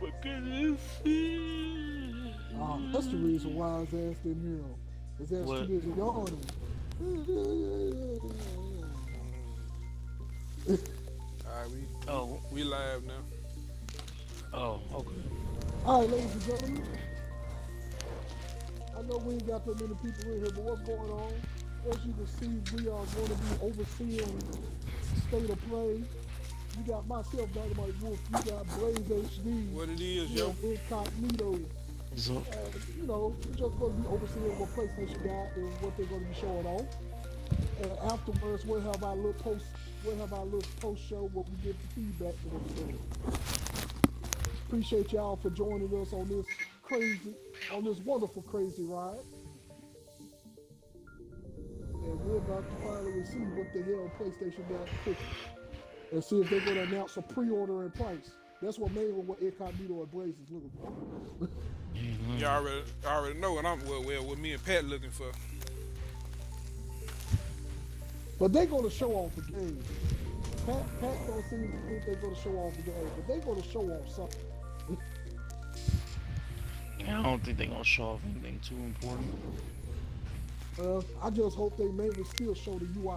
my goodness. That's the reason why his ass didn't hear him. His ass too What? busy yawning. Alright, Oh, we live now. oh, okay. All right, ladies and gentlemen, I know we ain't got that many people in here, but what's going on? As you can see, we are going to be overseeing state of play. You got myself, Dynamite Wolf. You got Blaze HD. What it is, You yo? have Incognito. So, We're just going to be overseeing what PlayStation got and what they're going to be showing off. And afterwards, we'll have our little post. We'll have our little post show where we give the feedback to them. Appreciate y'all for joining us on this wonderful crazy ride. And we're about to finally see what the hell PlayStation got cooking. And see if they're going to announce a pre-order and price. That's what mainly what Incognito and Blaze is looking for. You already know what me and Pat looking for. But they're going to show off the game. Pat don't seem to think they're going to show off the game, but they're going to show off something. I don't think they're gonna show off anything too important. I just hope they maybe still show the UI.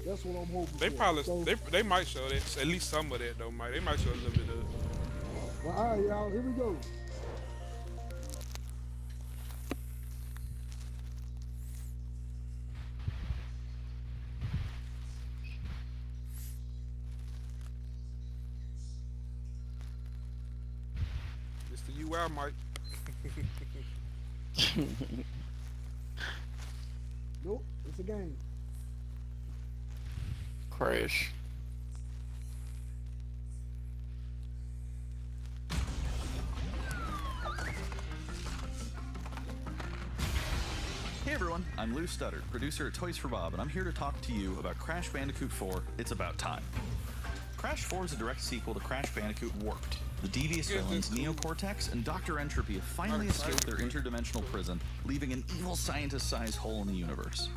That's what I'm hoping They for. probably So, they might show that, at least some of that though. They might show a little bit of it. well, all right, y'all, here we go. It's the UI, Mike. Nope, it's a game. Crash. Hey everyone, I'm Lou Studdard, producer at Toys for Bob, and I'm here to talk to you about Crash Bandicoot 4, It's About Time. Crash 4 is a direct sequel to Crash Bandicoot Warped. The devious villains Neocortex and Dr. Entropy have finally escaped their interdimensional prison, leaving an evil scientist-sized hole in the universe.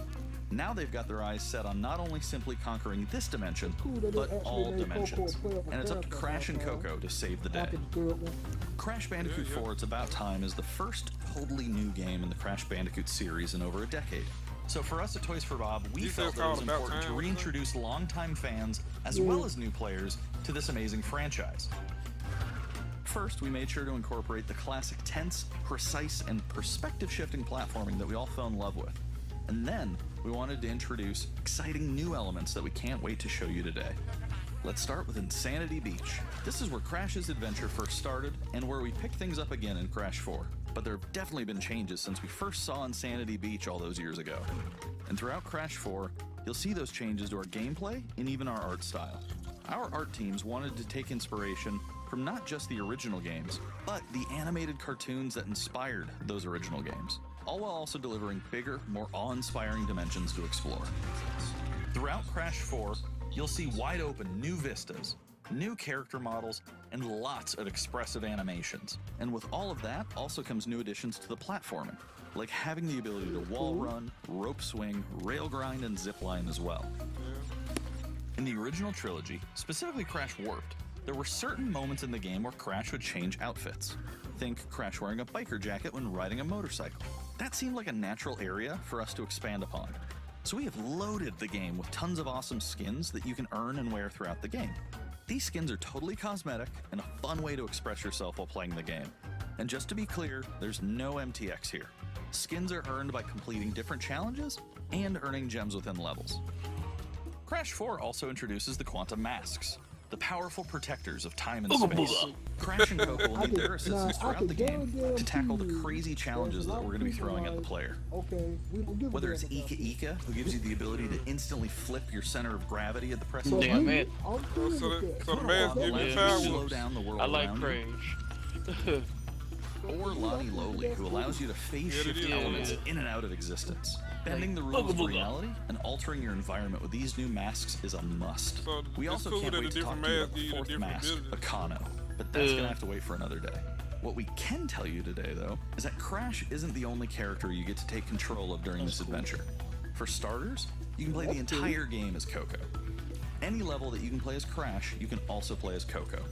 Now they've got their eyes set on not only simply conquering this dimension, but all dimensions. And it's up to Crash and Coco to save the day. Crash Bandicoot 4 It's About Time is the first totally new game in the Crash Bandicoot series in over a decade. So for us at Toys for Bob, we felt that it was important to reintroduce longtime fans as well as new players to this amazing franchise. First, we made sure to incorporate the classic tense, precise, and perspective-shifting platforming that we all fell in love with. And then, we wanted to introduce exciting new elements that we can't wait to show you today. Let's start with Insanity Beach. This is where Crash's adventure first started, and where we pick things up again in Crash 4. But there have definitely been changes since we first saw Insanity Beach all those years ago. And throughout Crash 4, you'll see those changes to our gameplay and even our art style. Our art teams wanted to take inspiration from not just the original games, but the animated cartoons that inspired those original games, all while also delivering bigger, more awe-inspiring dimensions to explore. Throughout Crash 4, you'll see wide-open new vistas, new character models, and lots of expressive animations. And with all of that also comes new additions to the platforming, like having the ability to wall run, rope swing, rail grind, and zip line as well. In the original trilogy, specifically Crash Warped, there were certain moments in the game where Crash would change outfits. Think Crash wearing a biker jacket when riding a motorcycle. That seemed like a natural area for us to expand upon. So we have loaded the game with tons of awesome skins that you can earn and wear throughout the game. These skins are totally cosmetic and a fun way to express yourself while playing the game. And just to be clear, there's no MTX here. Skins are earned by completing different challenges and earning gems within levels. Crash 4 also introduces the Quantum Masks, the powerful protectors of time and space. Crash and Coco will need their assistance throughout the game to tackle the crazy challenges that we're going to be throwing at the player. Whether it's Ika Ika, who gives you the ability to instantly flip your center of gravity at the press of a Damn button, it. So the man give you allows you to power. slow down the world I like around you, Crash. or Lottie Lowly, who allows you to phase shift elements in and out of existence. Bending the rules of reality and altering your environment with these new masks is a must. So We it's also cool can't that wait the to talk different to you masks about the give you fourth different mask, abilities. Akano, but that's gonna have to wait for another day. What we can tell you today, though, is that Crash isn't the only character you get to take control of during this adventure. For starters, you can play the entire game as Coco. Any level that you can play as Crash, you can also play as Coco.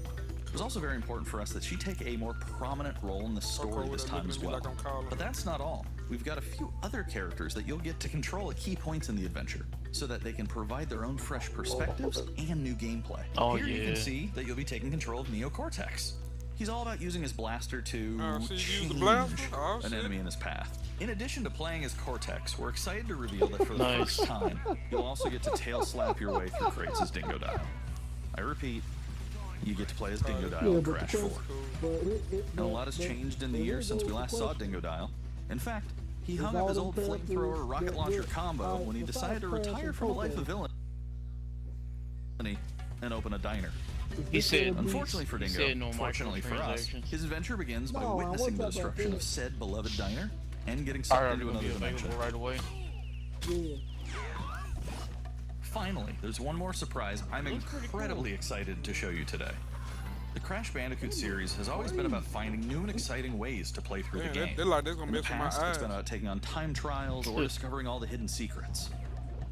It was also very important for us that she take a more prominent role in the story this time as well. But that's not all. We've got a few other characters that you'll get to control at key points in the adventure, so that they can provide their own fresh perspectives and new gameplay. Oh, Here you yeah. can see that you'll be taking control of Neo Cortex. He's all about using his blaster to so you use change the blaster? Oh, an shit. enemy in his path. In addition to playing as Cortex, we're excited to reveal that for the Nice. first time, you'll also get to tail slap your way through crates as Dingo Dial. I repeat, you get to play as Dingo Dial Yeah, in but Crash the 4. but And a lot has changed in the years since we last saw Dingo Dial. In fact, he hung up his old flamethrower rocket launcher combo when he decided to retire from a life of villainy and open a diner. He said, Unfortunately for he Dingo, said no fortunately for us, microtransactions. his adventure begins by No, I witnessing the want that destruction back of said beloved diner and getting Are sucked they into gonna be another dimension. available right away? Yeah. Finally, there's one more surprise I'm Looks pretty incredibly excited to show you today. The Crash Bandicoot series has always been about finding new and exciting ways to play through the Man, game. they're like they're gonna In the mess with my past, eyes. it's been about taking on time trials or discovering all the hidden secrets.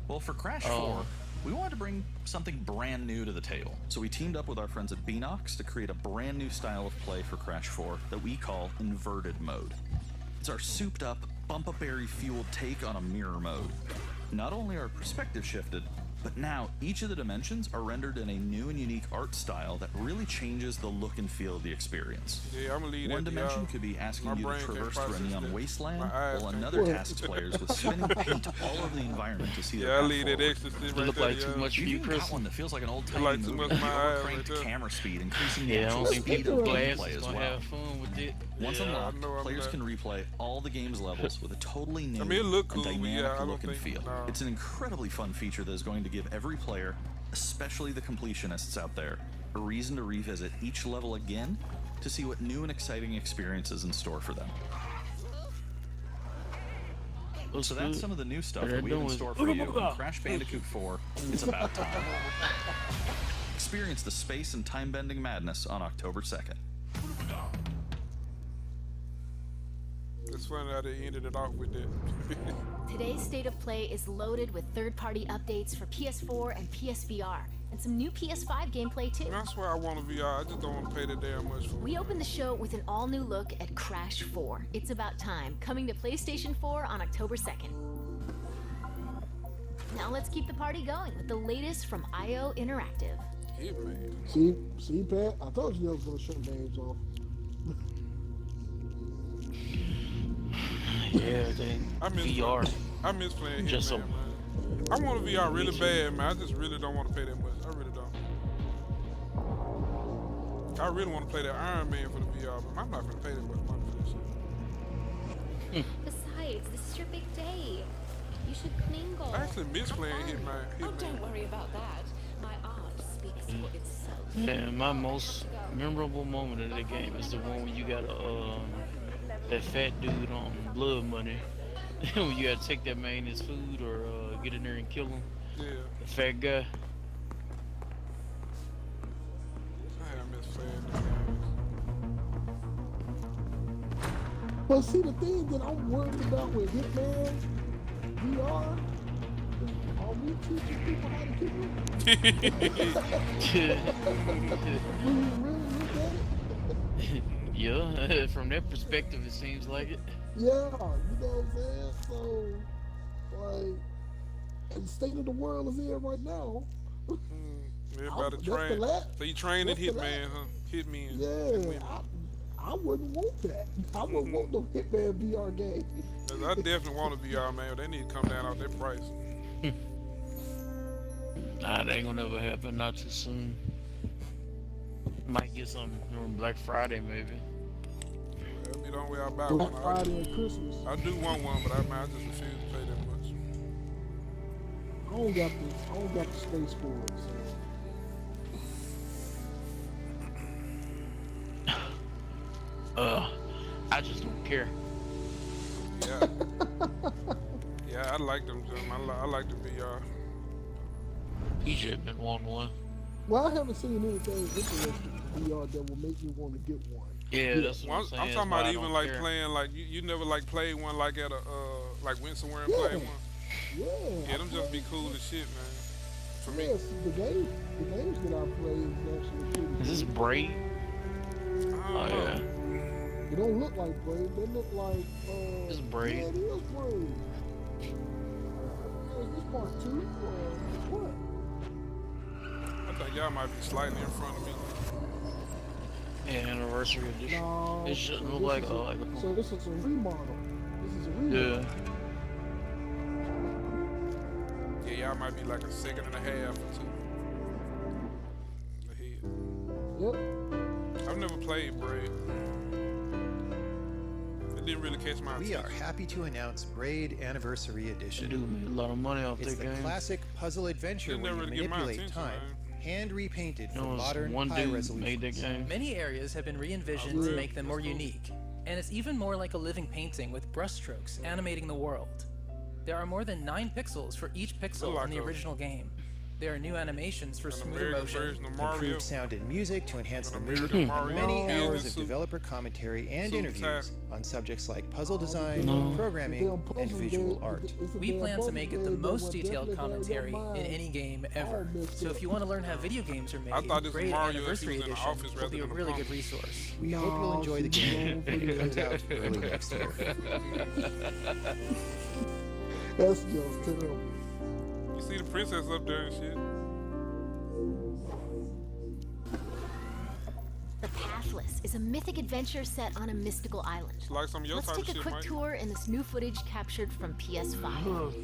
Well, for Crash 4, we wanted to bring something brand new to the table. So we teamed up with our friends at Beanox to create a brand new style of play for Crash 4 that we call Inverted Mode. It's our souped up, bump-a-berry fueled take on a mirror mode. Not only are perspectives shifted, but now each of the dimensions are rendered in a new and unique art style that really changes the look and feel of the experience. Yeah, I'm gonna leave One that to dimension y'all. could be asking My you to brain can't traverse through a process neon that. wasteland, My eyes while can't. another tasks players with spinning paint all over the environment to see Yeah, their I path leave that forward. extra shit Does it right look there. like too much for You've you, even Chris? got one that feels like an old It tiny like too movie. much my eyes Overcranked right there. camera speed, increasing the Yeah, I actual don't think speed people of with gameplay glasses as gonna well. have fun with it. Once Yeah. unlocked, I know I'm players not- can replay all the game's levels with a totally new I mean, it look cool, and but dynamic yeah, I don't look and think- feel. no. It's an incredibly fun feature that is going to give every player, especially the completionists out there, a reason to revisit each level again to see what new and exciting experiences in store for them. Looks So that's good. some of the new stuff What that we have in they're store doing. for you in Crash Bandicoot 4. It's about time. Experience the space and time-bending madness on October 2nd. It's funny how they ended it off with that. Today's State of Play is loaded with third-party updates for PS4 and PSVR, and some new PS5 gameplay too. That's why I want a VR. I just don't want to pay that damn much for it. We open the show with an all-new look at Crash 4. It's About Time, coming to PlayStation 4 on October 2nd. Now let's keep the party going with the latest from IO Interactive. Hitman. See, Pat, I told you I was gonna shut names off. Yeah, they I miss VR. I miss playing Just Hitman, some- man. I want a VR really bad, man. I just really don't want to pay that much. I really don't. I really want to play that Iron Man for the VR, but I'm not gonna pay that much money for this shit. Besides, this is your big day. You should mingle. I actually miss playing Hitman. Oh, don't worry about that. My art speaks for itself. Yeah, my most memorable moment of the game is the one when you got that fat dude on blood money. When you gotta take that man his food or get in there and kill him. Yeah, The fat guy. I miss playing the games. But see, the thing that I'm worried about with Hitman VR is, are we teaching people how to kill? When you really look at it, Yeah, from that perspective, it seems like it. yeah, you know what I'm saying? So, like, the state of the world is in right now. Everybody That's the train. last- So you train at that's the Hitman, last- huh? Hitman. Yeah, I wouldn't want that. I wouldn't want no Hitman VR game. I definitely want a VR, man. They need to come down off their price. Nah, that ain't gonna never happen. Not too soon. Might get some on Black Friday, maybe. That'll be the only way I buy Black one. Friday and Christmas. I do want one, but I just refuse to pay that much. I don't got the space for it. So. I just don't care. Yeah. Yeah, I like them, Jim. I like the VR. PJ been wanting one. Well, I haven't seen anything interesting in VR that will make me want to get one. Yeah, that's what Well, I'm saying. I'm That's talking why about I even don't like care. playing like you never like played one like at a like went somewhere and Yeah. played one. Yeah. Yeah, them just be cool as shit, man. For me. Yes, the games that I play is actually pretty. Is this good. Braid? Oh yeah. It don't look like Braid. They look like It's Braid. Yeah, it is Braid. Is this part 2 or what? I think y'all might be slightly in front of me. Yeah, anniversary edition. No. It shouldn't so look this like is a so this is a remodel. This is a remodel. yeah. Yeah, y'all might be like a second and a half or 2 ahead. Yep. I've never played Braid. It didn't really catch my We attention. are happy to announce Braid Anniversary They Edition. do make a lot of money off It's that the game. classic puzzle adventure Didn't where you really get my manipulate attention, time, man. hand repainted You for know, it's modern one high dude resolution. made that game. Many areas have been re-envisioned to make them more unique, and it's even more like a living painting with brushstrokes animating the world. There are more than 9 pixels for each pixel like in the a- original game. There are new animations for An smoother American motion. version of Mario. Improved sound and music to enhance the An mood, American Mario. many No. hours of Suit- developer commentary and suit interviews tie. on subjects like puzzle design, No. programming, and visual art. We plan to make it the most detailed commentary in any game ever. So if you want to learn how video games are made, I thought this was Braid Mario if he Anniversary was in the Edition office will rather be a than the really pump. good resource. We hope you'll enjoy the game. game. It comes out early next year. That's just terrible. You see the princess up there and shit. The Pathless is a mythic adventure set on a mystical island. It's like some of your Let's type of take a shit, quick Mike. tour in this new footage captured from PS5.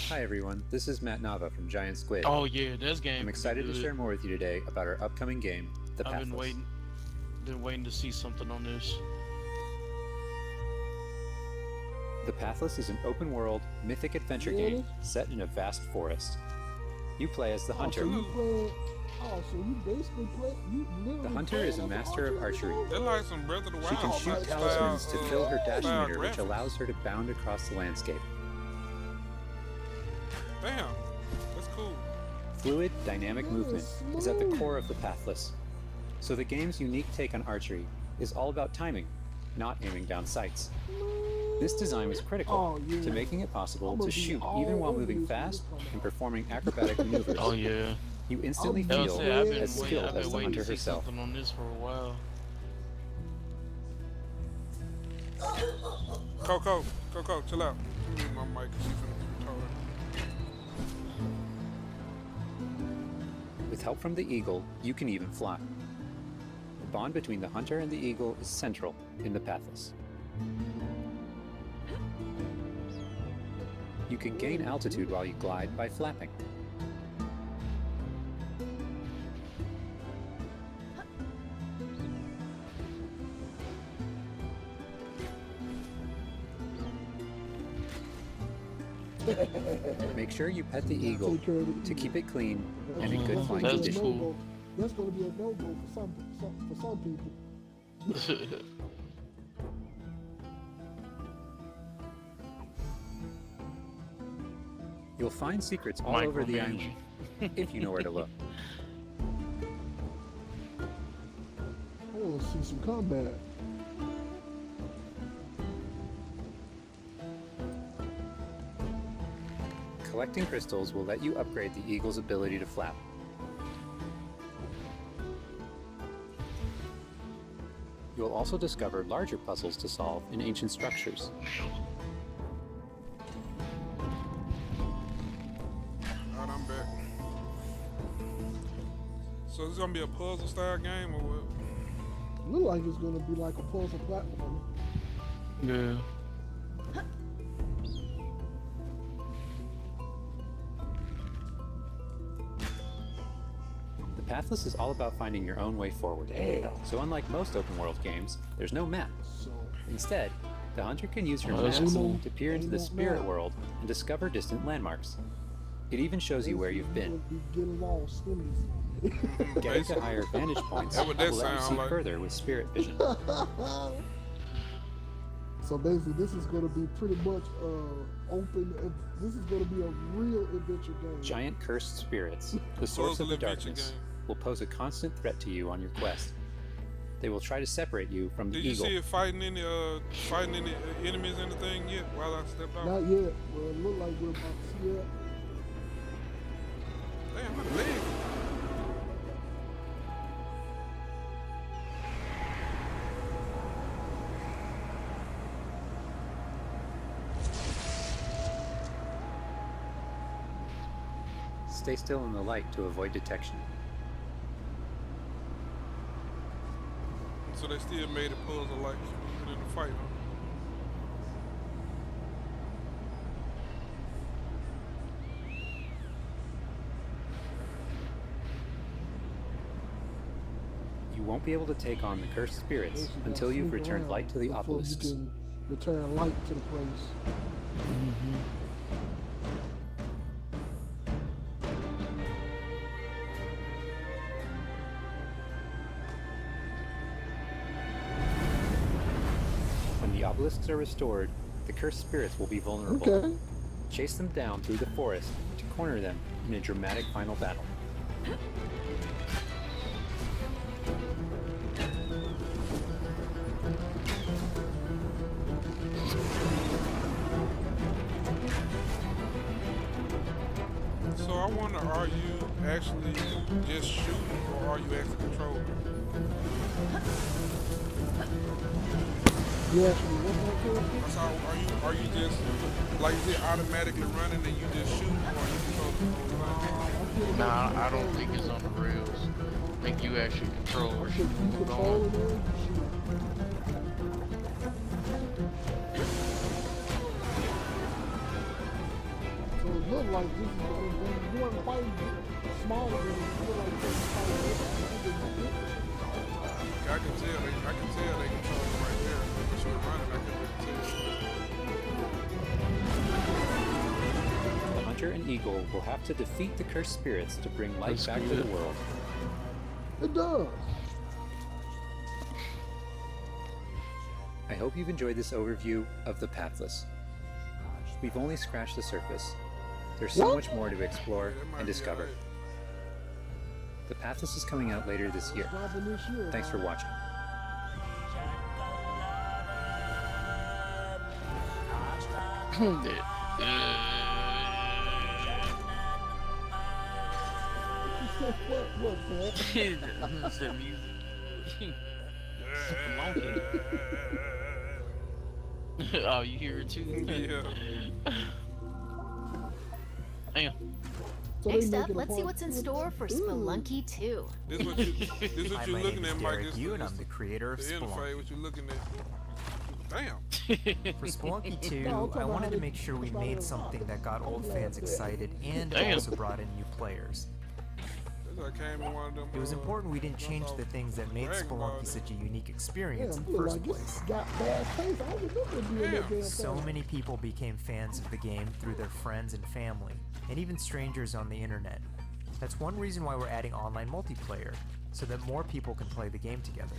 Hi everyone, this is Matt Nava from Giant Squid. Oh yeah, this game. I'm excited to good. share more with you today about our upcoming game, The I've Pathless. been waiting to see something on this. The Pathless is an open-world, mythic adventure game set in a vast forest. You play as the Hunter. So you basically play. You literally. The Hunter play is a as master of archery. They're like some Breath of the Wild. She can shoot style, talismans to fill her dash style meter, which graphics. allows her to bound across the landscape. Damn, that's cool. Fluid, dynamic movement is at the core of the Pathless. So the game's unique take on archery is all about timing, not aiming down sights. This design was critical to making it possible to shoot even while moving fast and performing acrobatic maneuvers. Oh yeah. You instantly I was feel saying, I've as been skilled as the waiting hunter to see herself. something on this for a while. Coco, chill out. Give me my mic 'cause she's finna be retarded. With help from the eagle, you can even fly. The bond between the hunter and the eagle is central in the Pathless. You can gain altitude while you glide by flapping. Make sure you pet the eagle to keep it clean and in good flying That's condition. cool. That's going to be a no-go for some people. You'll find secrets all over the island if you know where to look. I want to see some combat. Collecting crystals will let you upgrade the eagle's ability to flap. You'll also discover larger puzzles to solve in ancient structures. Alright, I'm back. So this is gonna be a puzzle style game or what? Look like it's going to be like a puzzle platform. Yeah. The Pathless is all about finding your own way forward. So unlike most open world games, there's no map. So Instead, the hunter can use her Oh, that's map cool. to peer into the spirit world and discover distant landmarks. It even shows you where you've been. Be getting lost. Getting to higher vantage points That's will what that let you sound see like. further with spirit vision. So basically, this is going to be pretty much open. This is going to be a real adventure game. Giant cursed spirits, the source of Puzzle the adventure darkness, game. will pose a constant threat to you on your quest. They will try to separate you from the Did you eagle. see it fighting any enemies in the thing yet while I stepped out? Not yet. Well, it look like we're about to see it. Damn, my leg. stay still in the light to avoid detection. So they still made it puzzle like even in the fight, huh? You won't be able to take on the cursed spirits until you've returned light to the before you obelisks. can return light to the place. When the obelisks are restored, the cursed spirits will be vulnerable. Okay. Chase them down through the forest to corner them in a dramatic final battle. So I wonder, are you actually just shooting or are you actually controlling? You actually what that character? So are you just like is it automatically running and you just shoot or are you controlling the whole thing? Nah, I don't think it's on the rails. I think you actually control where I you think you move control on. it there, you shoot. So it looked like this is when you weren't fighting smaller than it feel like you're fighting this. I can tell they control it right there. When she was running, I can really tell. The hunter and eagle will have to defeat the cursed spirits to bring light That's back to good. the world. It does. I hope you've enjoyed this overview of the Pathless. We've only scratched the surface. There's so much more to explore and discover. The Pathless is coming out later this year. Dropping this year. Thanks for watching. What's that? That's the music. Oh, you hear it too? Yeah. Damn. So they Next up, making a let's see part what's in two? store for Spelunky 2. This what you Hi, you're my looking name at, is Mike. Derek Yu, and I'm the creator of the interface. Spelunky. What you looking at? Damn. For Spelunky 2, No, I'm talking I about wanted how to they- make sure we it's not made a- something that got old fans excited and Damn. also brought in new players. I came in one of them, It was important we didn't change the things that made Dragon Ball. Spelunky such a unique experience in Damn, the look first like place. this got bad taste. I don't remember it being that damn So fast. many people became fans of the game through their friends and family, and even strangers on the internet. That's one reason why we're adding online multiplayer, so that more people can play the game together.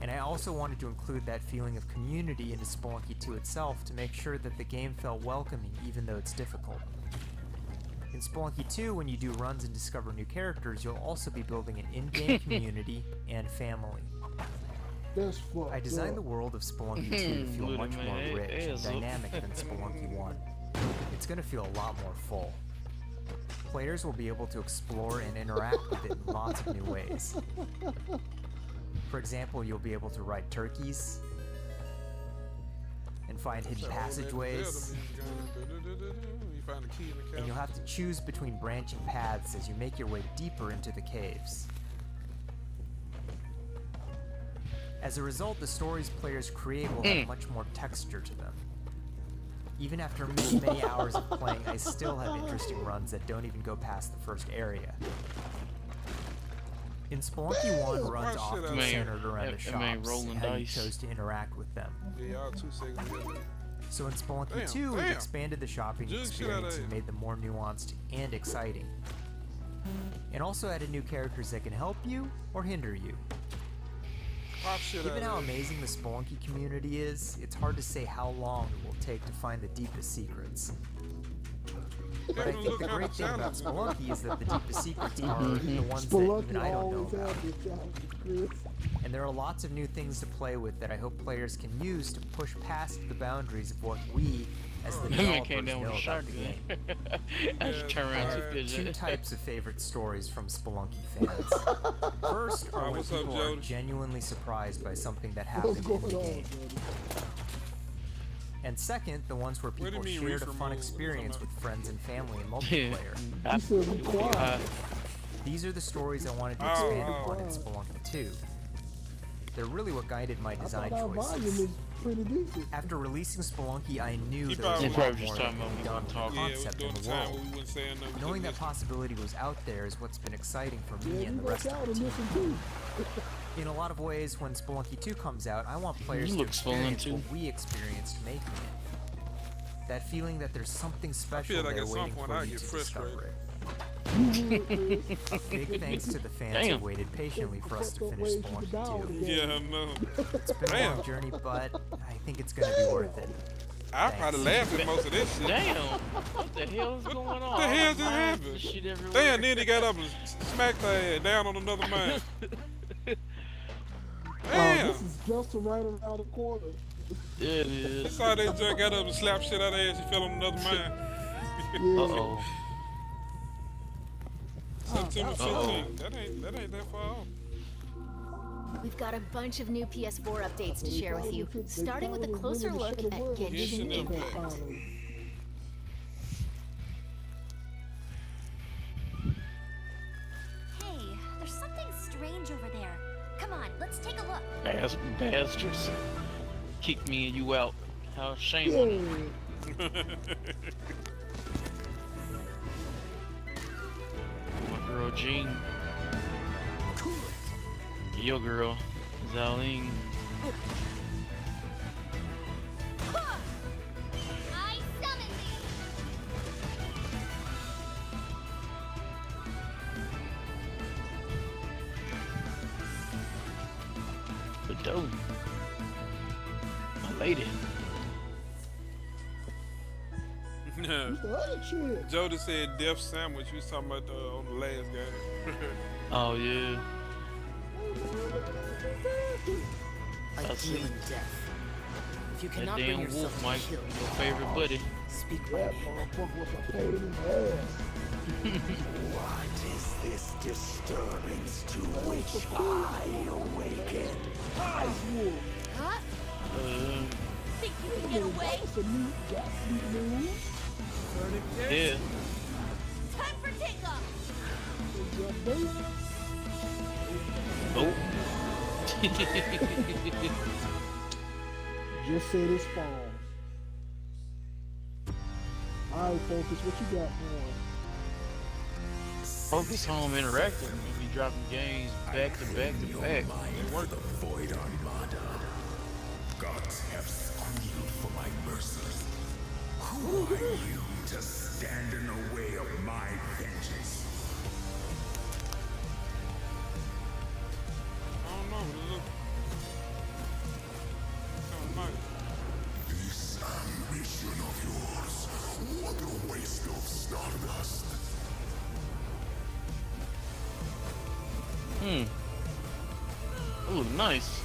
And I also wanted to include that feeling of community into Spelunky 2 itself to make sure that the game felt welcoming even though it's difficult. In Spelunky 2, when you do runs and discover new characters, you'll also be building an in-game community and family. That's fucked I designed the up. world of Spelunky 2 to feel Little much more man, rich and ass up. dynamic than Spelunky 1. It's going to feel a lot more full. Players will be able to explore and interact with it in lots of new ways. For example, you'll be able to ride turkeys and find hidden passageways, You find the key in the and cabinet. you'll have to choose between branching paths as you make your way deeper into the caves. As a result, the stories players create will have much more texture to them. Even after many hours of playing, I still have interesting runs that don't even go past the first area. In Spelunky 1, runs shit often out of centered around the that man shops rolling and how you dice. chose to interact with them. Yeah, y'all 2 seconds. ahead. So in Spelunky Damn, 2, we've damn. expanded the shopping Jug shit outta experience and it. made them more nuanced and exciting. And also added new characters that can help you or hinder you. Pop shit Given how out of it. amazing the Spelunky community is, it's hard to say how long it will take to find the deepest secrets. But I think the great thing about Spelunky is that the deepest secrets are the ones that even Spelunky I don't know always about. has this challenge, Chris. And there are lots of new things to play with that I hope players can use to push past the boundaries of what we, as the That man developers, came down know with a about the shotgun. game. I just turn I around have and two took types of favorite stories from Spelunky fans. First are when what's up, people are Jody? genuinely surprised by something that What's happened going in the on, game. buddy? And second, the ones where What do people you mean shared a reefer fun mode? experience What are with you friends and family in multiplayer. He said be quiet. These are the stories I wanted to Oh, expand oh. upon in Spelunky 2. They're really what guided my I design thought our volume choices. is pretty decent. After releasing Spelunky, I knew He there was a probably- lot Probably more just that talking about could be we done gonna with talk. the Yeah, it was concept during in the the time world. when we wouldn't say nothing. Knowing that possibility was out there is what's been exciting for me Yeah, and you the work rest of out the and team. listen too. In a lot of ways, when Spelunky 2 comes out, I want players You to look fun, experience too. what we experienced making it. That feeling that there's something special like there at some waiting point for I you get to frustrated. discover it. You would, Chris. Big thanks to the fans Damn. who waited patiently for us to Fucked up finish ways you could die on Spelunky the 2. Yeah, I know. It's been a Damn. long journey, but I think it's going to be worth it. I probably laughed at most of this shit. Damn, what the hell is going on? What the hell just Mines happened? and shit everywhere. Damn, then he got up and smacked her ass down on another man. Damn. This is just right around the corner. Yeah, it That's is. how they just got up and slapped shit out of her ass. She fell on another man. Yeah. Uh-oh. September Uh-oh. 15th. That ain't that far off. We've got a bunch of new PS4 updates to share with you, starting with a closer look at Genshin Impact. Hey, there's something strange over there. Come on, let's take a look. Bastards. Kick me and you out. How shame on you. My girl Jean. Your girl, Zaling. I summon thee! The dope. My lady. Who's the other chick? Joe just said death sandwich. You was talking about on the last game. Oh yeah. I I see. deal in death. If you That cannot bring damn yourself wolf, to Mike. kill, Your favorite buddy. speak my That name. motherfucker was a pain in the ass. What is this disturbance to which I awaken? Ice wolf. Huh? Think you can Get get away? That's a new gas move. Yeah. Time for takeoff! Oh. Just said it's fall. Alright, Focus, what you got going? Focus Home Interactive. We be dropping games back to back to back. They work the Void Armada. Gods have squealed for my mercy. Who are you to stand in the way of my vengeance? I don't know. It look kind of nice. This ambition of yours, what a waste of stardust. Oh, nice.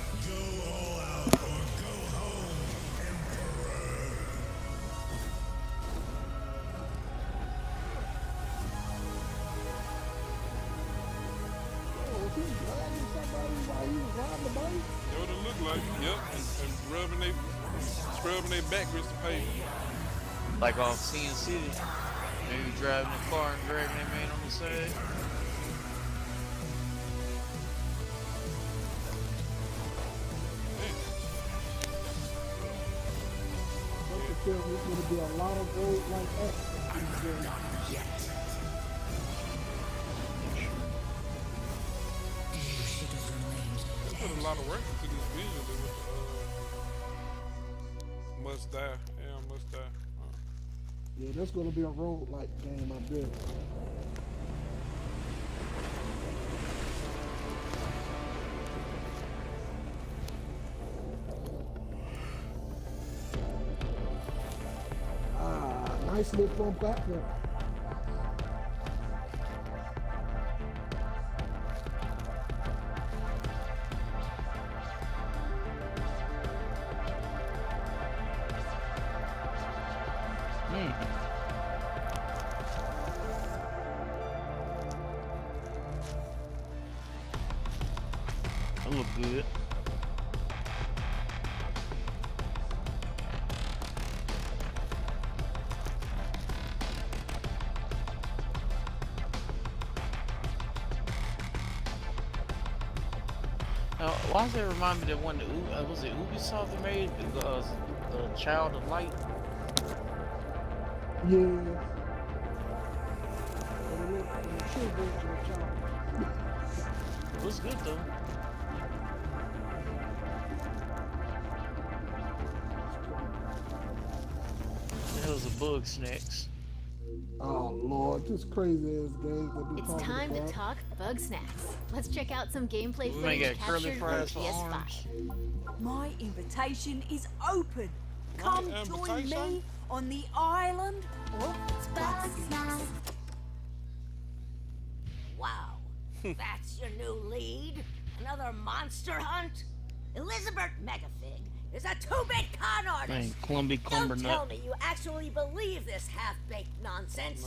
Oh, was he dragging somebody while he was riding the bike? That's what it look like. Yep. And scrubbing their back with the pavement. Like off Sin City. Maybe driving the car and dragging that man on the side. Focus said there's going to be a lot of road like that. They put a lot of work into this visual. Must die. Yeah, must die. Yeah, that's going to be a road like game, I bet. Ah, nice little front platform. That look good. Why does that remind me that one was it Ubisoft that made the Child of Light? Yeah. And the true version of Child. It was good though. That was a bug snacks. Oh Lord, this crazy ass game that be It's talking time about. to talk bug snacks. Let's check out some gameplay We ain't footage got curly captured from fries for PS5. arms. My invitation is open. Come join me on the island of bug snacks. Wow, that's your new lead? Another monster hunt? Elizabeth Megafig is a two-bit con artist. Man, Clumby Clumber Don't tell Nut. me you actually believe this half-baked nonsense.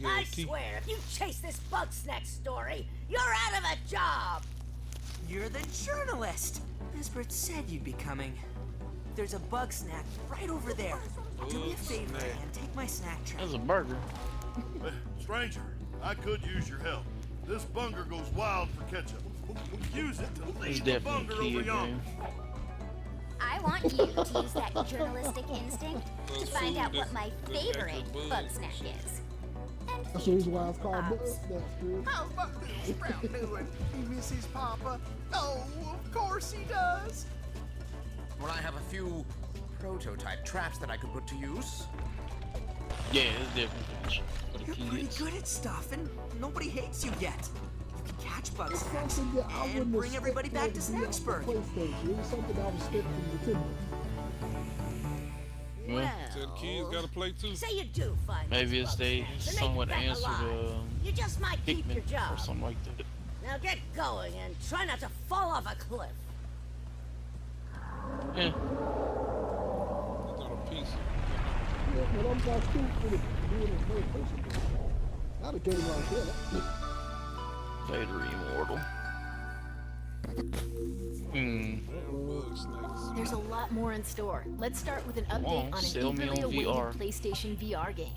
I swear, if you chase this bug snack story, you're out of a job. You're the journalist. Lisbeth said you'd be coming. There's a bug snack right over there. Do me a favor and take my snack tray. That's a burger. Stranger, I could use your help. This bunger goes wild for ketchup. Use it to It's lead the definitely bunger a kid over yonder. game. I want you to use that journalistic instinct to find out what my favorite bug snack is. That's the reason why it's called Bug Snacks, dude. How's my little sprout doing? He misses Papa? Oh, of course he does. Well, I have a few prototype traps that I could put to use. Yeah, it's definitely for the You're pretty kids. good at stuff, and nobody hates you yet. You can catch bug It's snacks something that I and wouldn't bring everybody back to Snacksburg. PlayStation. It was something I was expecting from Nintendo. Well, So the kids gotta play too. Say you do find maybe these it's bug they snacks and somewhat make it back answered alive. You just might keep your Pikmin job. or something like that. Now get going and try not to fall off a cliff. Yeah. It's not a piece. Yeah, but I'm not cool with it being a third person game. Not a game like that. Vader Immortal. There's a lot more in store. Let's start with an update on an sell me eagerly on awaited VR. PlayStation VR game.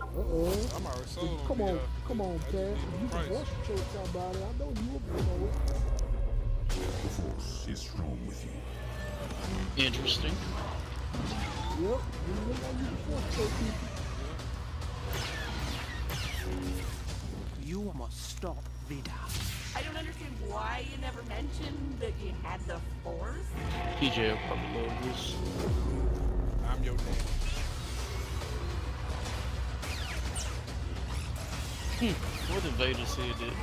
Uh-oh. I'm already sold. Come on, come on, Cash. You can rush show somebody. I know you will be on it. The force is strong with you. Interesting. Yep. You look like you can force show people. You must stop Vida. I don't understand why you never mentioned that you had the Force. PJ will probably love this. I'm your dad. What did Vader say that?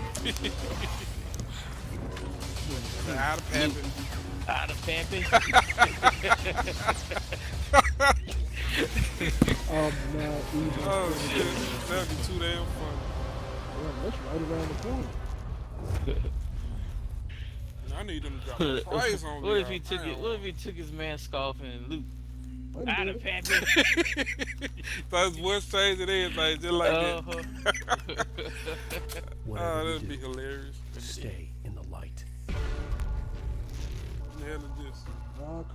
Out of Pappy. Out of Pappy? Not even. Oh shit, that'd be too damn funny. Yeah, that's right around the corner. I need them to drop the price on me. What if he took it? What if he took his mask off and Luke? Out of Pappy. So his voice changed and everything, just like that. Whatever Oh, you that'd be do, hilarious. stay in the light. What the hell is this? Control.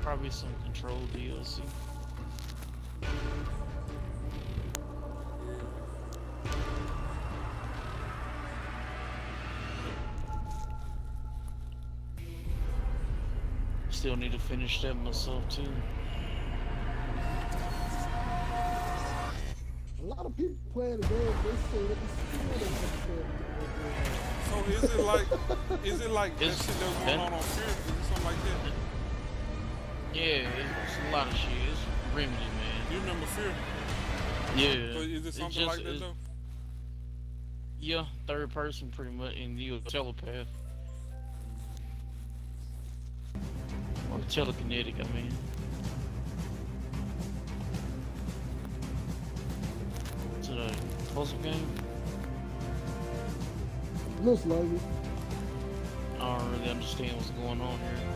Probably some Control DLC. Still need to finish that myself too. A lot of people playing the game, they say that they still don't understand. So is it like that shit that was going on Fear? Is it something like that? Yeah, it's a lot of shit. It's Remedy, man. You remember Fear? Yeah. So is it something like that though? Yeah, third person pretty much, and you're a telepath. Or telekinetic, I mean. Is it a puzzle game? Looks like it. I don't really understand what's going on here.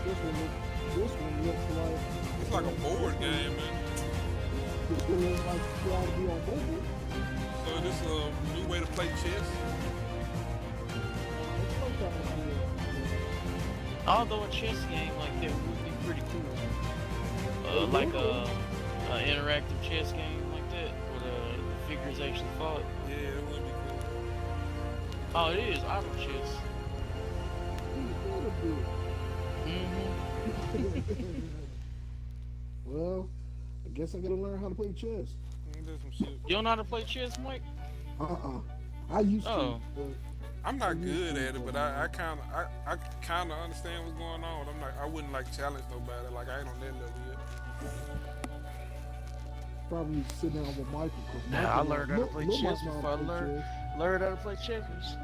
This one looks like It's like a board game, man. this one looks like you ought to be on mobile. So this a new way to play chess? Although a chess game like that would be pretty cool. Like a interactive chess game like that with figures actually fought. Yeah, that would be cool. Oh, it is auto chess. Well, I guess I gotta learn how to play chess. You don't know how to play chess, Mike? I used Oh. to. I'm not good at it, but I kind of understand what's going on. I wouldn't like challenge nobody. Like I ain't on that level yet. Probably sit down with Michael. Nah, I learned how to play chess before I learned how to play checkers.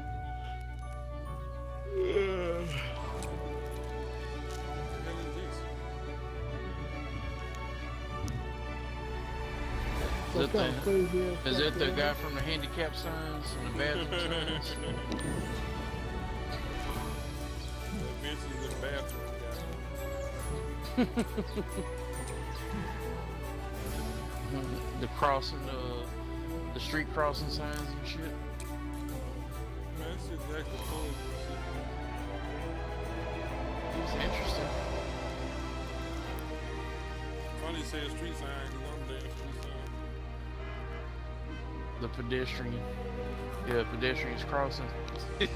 Is that the guy from the handicap signs and the bathroom signs? Eventually the bathroom The crossing, the street crossing signs and shit. Man, that shit's actually cool. It's interesting. Funny you say a street sign, because I'm there, street sign. The pedestrian. Yeah, pedestrians crossing. Yeah,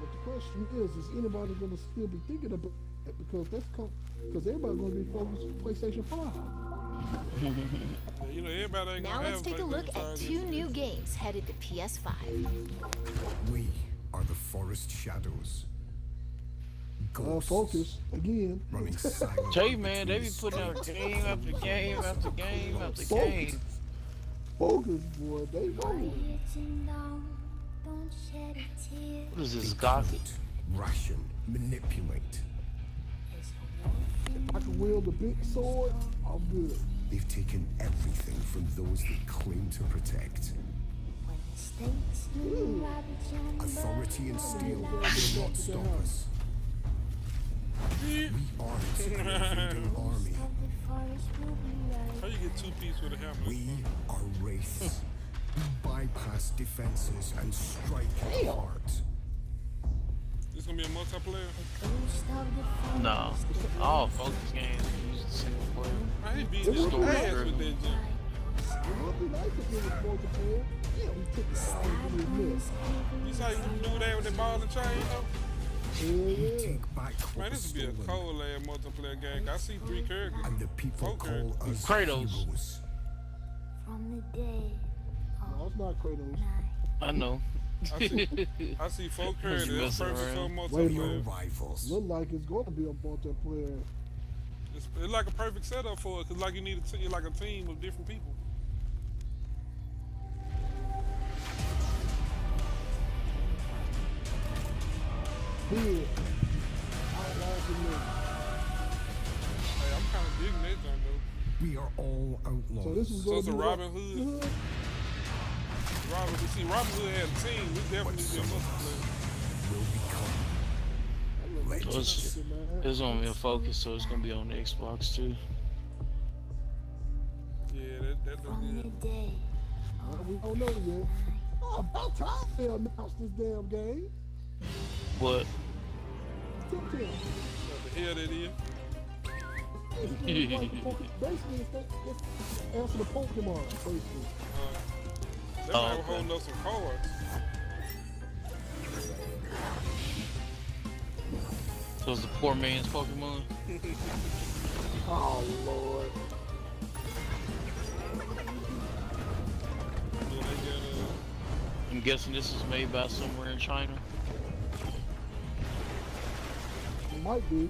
but the question is anybody going to still be thinking about it? Because everybody's going to be focused on PlayStation 5. You know, everybody ain't Now gonna let's have take a look PlayStation at 5 two yet. new games headed to PS5. We are the forest shadows. Focus again. Running silent. Tell you, man, they be putting out game after game after game after game. Focus, boy, they rolling. What is this, Gothic? Ration, manipulate. I can wield a big sword, I'm good. They've taken everything from those they claim to protect. Authority and steel will not stop us. We aren't an invading army. How you get two-piece with a helmet? We are wraiths. We bypass defenses and strike at heart. This gonna be a multiplayer? No. All Focus games use the single player. I hate being It's this story ass driven. with that junk. It would be nice if it was multiplayer. Yeah, we took the time to admit. You saw you do that with the ball and chain, though? Take back Man, this would be a cold ass multiplayer game. I see 3 characters. And the people call us Kratos. heroes. No, it's not Kratos. I know. I see 4 characters. That's messing perfect for a around. multiplayer. Rivals. Look like it's going to be a multiplayer. It's like a perfect setup for it, cause like you need like a team of different people. Big. Outlasting me. Hey, I'm kind of digging that junk though. We are all outlaws. So this is So going it's to a be Robin Hood. Robin Hood had a team. We definitely need to be a multiplayer. So it's gonna be a Focus, so it's gonna be on the Xbox too. Yeah, that looks good. We don't know yet. Oh, about time they announced this damn game. What? What the hell that is? Basically, it's answer the Pokemon, basically. They might have holding up some cards. So it's the poor man's Pokemon. Oh, Lord. I'm guessing this is made by somewhere in China. It might be.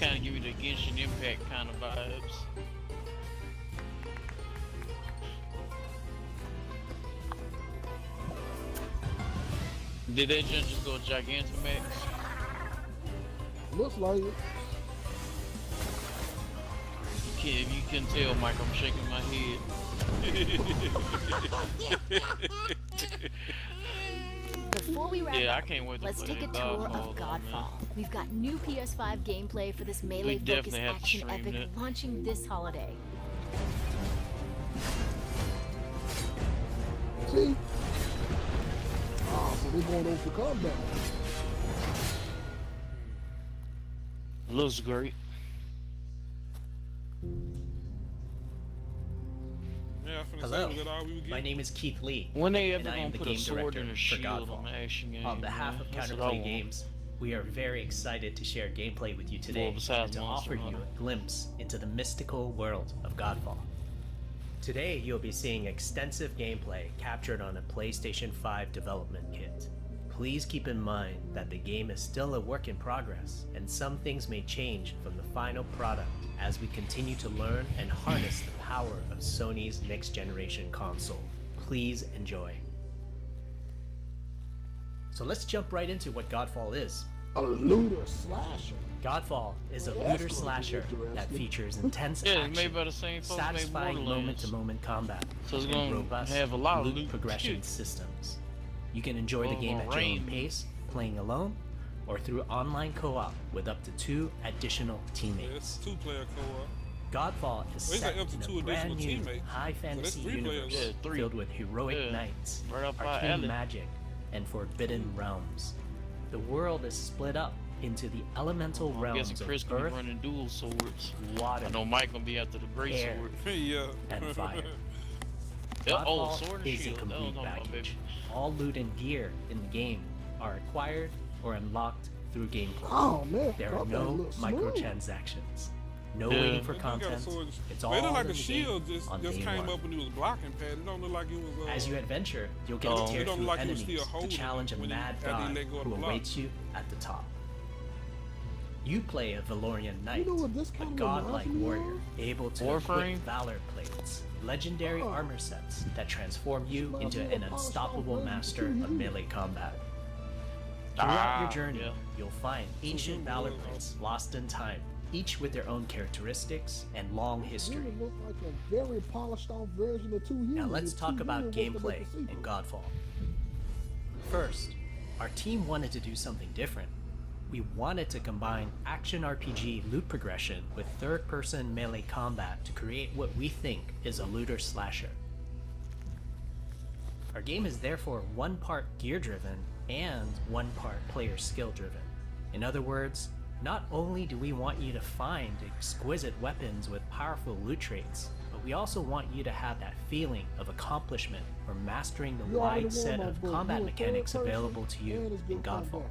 Kind of give me the Genshin Impact kind of vibes. Did that junk just go Gigantamax? Looks like it. If you can tell, Mike, I'm shaking my head. Before we wrap Yeah, I up, can't wait to let's play take a that tour Godfall, of though, Godfall. man. We've got new PS5 gameplay for this melee-focused definitely have to action stream epic that. launching this holiday. See? Oh, so they're going over for combat. Looks great. Hello, my name is Keith Lee, When they and ever I am gonna the put a game sword director and a for shield Godfall. on the action game? On behalf man? of That's what I Counterplay want. Games, we are very excited to share gameplay with you today Well, besides and to Monster offer you Hunter. a glimpse into the mystical world of Godfall. Today, you'll be seeing extensive gameplay captured on a PlayStation 5 development kit. Please keep in mind that the game is still a work in progress, and some things may change from the final product as we continue to learn and harness the power of Sony's next-generation console. Please enjoy. So let's jump right into what Godfall is. A looter slasher. Godfall is a Well, looter that's gonna be slasher that interesting. features intense Yeah, it's action, made by the same folks who made satisfying Borderlands. moment-to-moment combat, So it's and gonna robust have a lot of loot loot. progression Shit. systems. You can enjoy the Oh, game at your rain. own pace, playing alone, or through online co-op with up to 2 additional teammates. It's 2-player co-op. Godfall is Well, it's set like up to in 2 a brand additional new teammates. high So that's fantasy 3 players. universe Yeah, 3. filled with heroic Yeah. knights, Right up our arcane alley. magic, and forbidden realms. The world is split up into the elemental I'm realms guessing of Chris gonna be earth, running dual swords. water, I know Mike gonna be after the great air, sword. Yeah. and fire. Yeah, oh, Godfall sword and is a shield. That was complete on my package. baby. All loot and gear in the game are acquired or unlocked through gameplay. Oh man, There are that no looks smooth. microtransactions. No Yeah. waiting for They do got a content. sword. It's But all it looked like in the the shield game just on day came one. up when he was blocking pad. It don't look like it was. As you adventure, you'll get Oh. to tear It don't through look like he was enemies still to holding challenge a it when he- mad after he god let go of who the block. awaits you at the top. You play a Valorian knight, You know what this a kind of godlike reminds me warrior, of? able to Warframe? equip valor plates, legendary Oh. armor sets that transform you Reminds into me an of Power unstoppable Stone master Version of 2. melee combat. Throughout your Ah, journey, yeah. you'll find ancient valor plates lost in time, each with their own characteristics and long history. Really look like a very polished off version of 2 years. Now let's It's talk too about good to make gameplay a sequel. in Godfall. First, our team wanted to do something different. We wanted to combine action RPG loot progression with third-person melee combat to create what we think is a looter slasher. Our game is therefore one part gear-driven and one part player skill-driven. In other words, not only do we want you to find exquisite weapons with powerful loot traits, but we also want you to have that feeling of accomplishment or mastering the You already wide set won my of vote. combat You in third mechanics person, available to you and it's in good Godfall. combat.